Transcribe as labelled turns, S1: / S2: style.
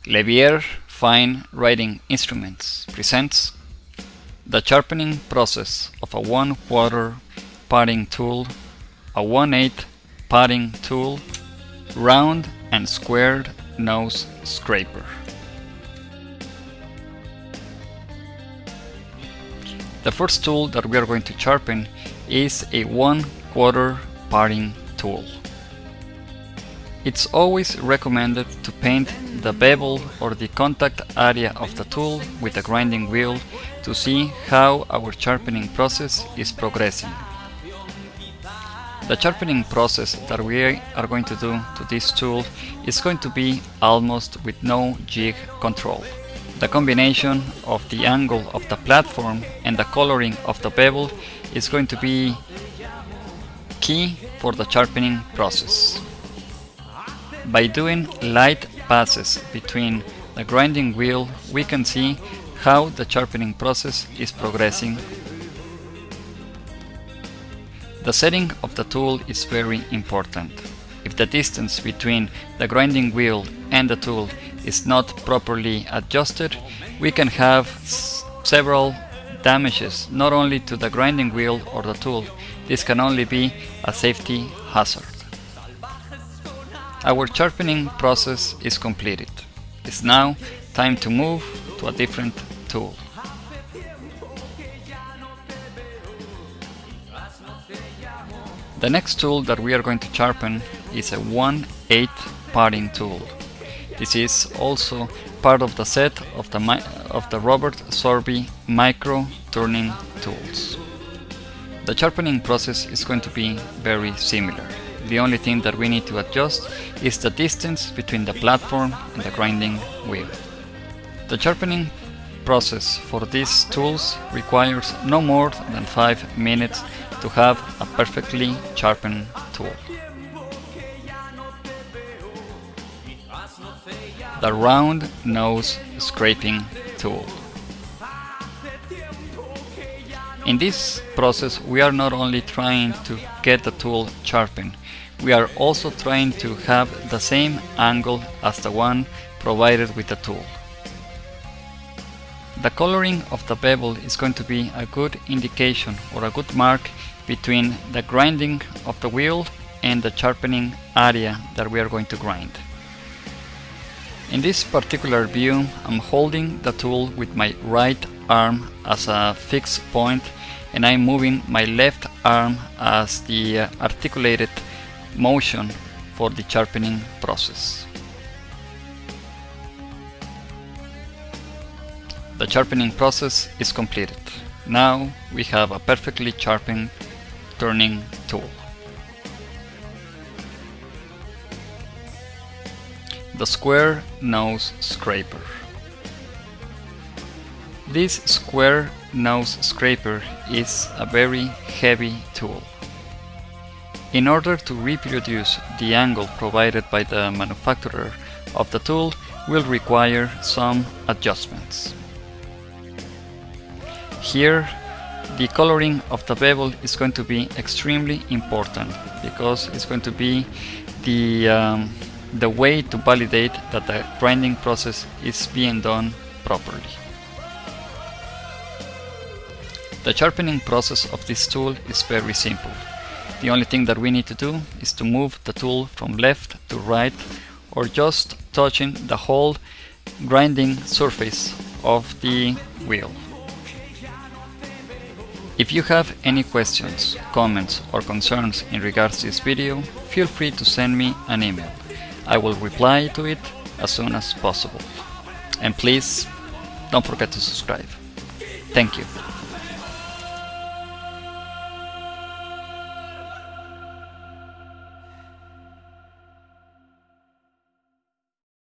S1: Levier Fine Writing Instruments presents the sharpening process of a 1/4 padding tool, a 1/8 padding tool, round and squared nose scraper. The first tool that we are going to sharpen is a 1/4 padding tool. It's always recommended to paint the bevel or the contact area of the tool with the grinding wheel to see how our sharpening process is progressing. The sharpening process that we are going to do to this tool is going to be almost with no jig control. The combination of the angle of the platform and the coloring of the bevel is going to be key for the sharpening process. By doing light passes between the grinding wheel, we can see how the sharpening process is progressing. The setting of the tool is very important. If the distance between the grinding wheel and the tool is not properly adjusted, we can have several damages, not only to the grinding wheel or the tool. This can only be a safety hazard. Our sharpening process is completed. It's now time to move to a different tool. The next tool that we are going to sharpen is a 1/8 padding tool. This is also part of the set of the Robert Sorby micro turning tools. The sharpening process is going to be very similar. The only thing that we need to adjust is the distance between the platform and the grinding wheel. The sharpening process for these tools requires no more than 5 minutes to have a perfectly sharpened tool. The round nose scraping tool. In this process, we are not only trying to get the tool sharpened, we are also trying to have the same angle as the one provided with the tool. The coloring of the bevel is going to be a good indication or a good mark between the grinding of the wheel and the sharpening area that we are going to grind. In this particular view, I'm holding the tool with my right arm as a fixed point, and I'm moving my left arm as the articulated motion for the sharpening process. The sharpening process is completed. Now we have a perfectly sharpened turning tool. The square nose scraper. This square nose scraper is a very heavy tool. In order to reproduce the angle provided by the manufacturer of the tool will require some adjustments. Here, the coloring of the bevel is going to be extremely important because it's going to be the way to validate that the grinding process is being done properly. The sharpening process of this tool is very simple. The only thing that we need to do is to move the tool from left to right, or just touching the whole grinding surface of the wheel. If you have any questions, comments or concerns in regards to this video, feel free to send me an email. I will reply to it as soon as possible. And please don't forget to subscribe. Thank you.